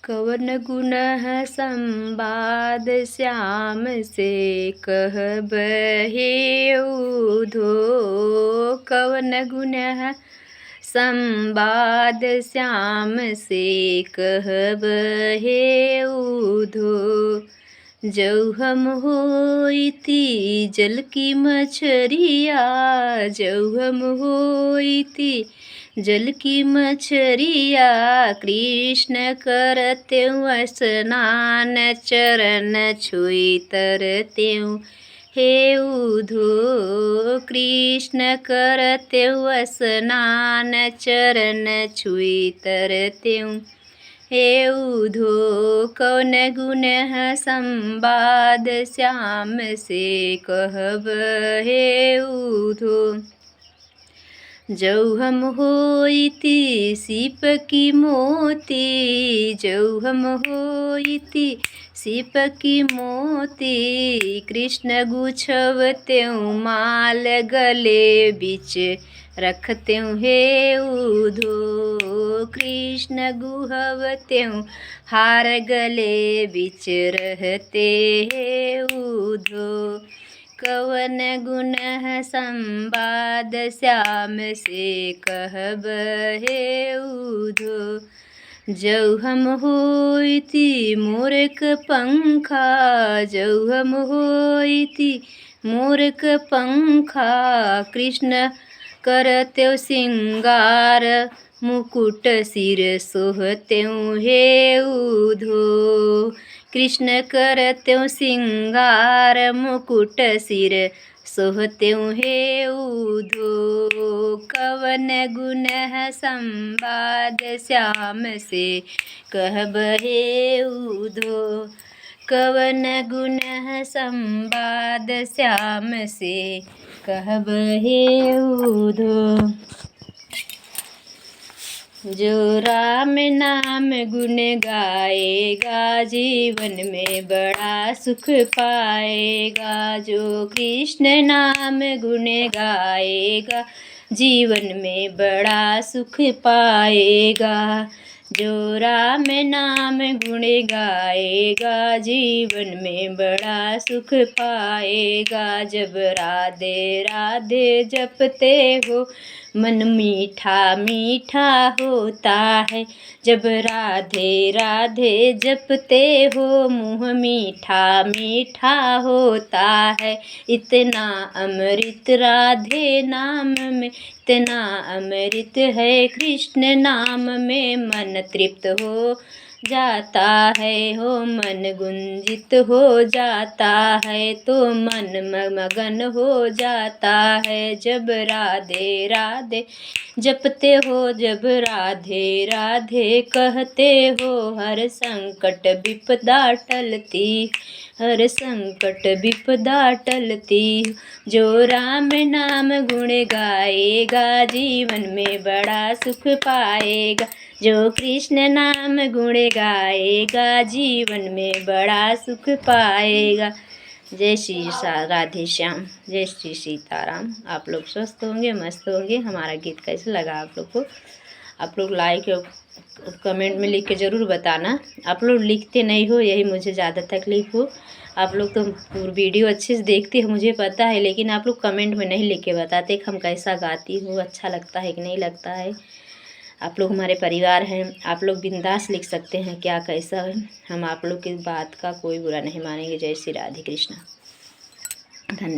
कवन गुणः संवाद श्याम से कहबहे उधो। कवन गुणः संवाद श्याम से कहबहे उधो। जौ हम होइती जल की मछरिया, जौ हम होइती जल की मछरिया, कृष्ण करतें स्नान चरण छुई तरतें हे उधो। कृष्ण करतें स्नान चरण छुई तरतें हे उधो। कौन गुणः संवाद श्याम से कहबहे उधो। जौ हम होइती सीप की मोती, जौ हम होइती सीप की मोती, कृष्ण गुछवतें माल गले बिच रखतें हे उधो। कृष्ण गुहवतें हार गले बिच रहते हे उधो। कवन गुणः संवाद श्याम से कहबहे उधो। जौ हम होइती मोरक पंखा, जौ हम होइती मोरक पंखा, कृष्ण करतें सिंगार मुकुट सिर सोहतें हे उधो। कृष्ण करतें सिंगार मुकुट सिर सोहतें हे उधो। कवन गुणः संवाद श्याम से कहबहे उधो। कवन गुणः संवाद श्याम से कहबहे उधो। जो राम नाम गुण गाएगा जीवन में बड़ा सुख पाएगा। जो कृष्ण नाम गुण गाएगा जीवन में बड़ा सुख पाएगा। जो राम नाम गुण गाएगा जीवन में बड़ा सुख पाएगा। जब राधे राधे जपते हो मन मीठा मीठा होता है। जब राधे राधे जपते हो मुँह मीठा मीठा होता है। इतना अमृत राधे नाम में, इतना अमृत है कृष्ण नाम में। मन तृप्त हो जाता है हो मन गुंजित हो जाता है, तो मन मगन हो जाता है। जब राधे राधे जपते हो, जब राधे राधे कहते हो, हर संकट विपदा टलती, हर संकट विपदा टलती। जो राम नाम गुण गाएगा जीवन में बड़ा सुख पाएगा। जो कृष्ण नाम गुण गाएगा जीवन में बड़ा सुख पाएगा। जय श्री राधे श्याम, जय श्री सीताराम। आप लोग स्वस्थ होंगे, मस्त होंगे। हमारा गीत कैसे लगा आप लोग को? आप लोग लाइक और कमेंट में लिख के ज़रूर बताना। आप लोग लिखते नहीं हो, यही मुझे ज़्यादा तकलीफ़ हो। आप लोग तो पूरी वीडियो अच्छे से देखते हो मुझे पता है, लेकिन आप लोग कमेंट में नहीं लिख के बताते कि हम कैसा गाती हूँ, अच्छा लगता है कि नहीं लगता है। आप लोग हमारे परिवार हैं, आप लोग बिंदास लिख सकते हैं क्या कैसा है। हम आप लोग की बात का कोई बुरा नहीं मानेंगे। जय श्री राधे कृष्ण, धन्यवाद।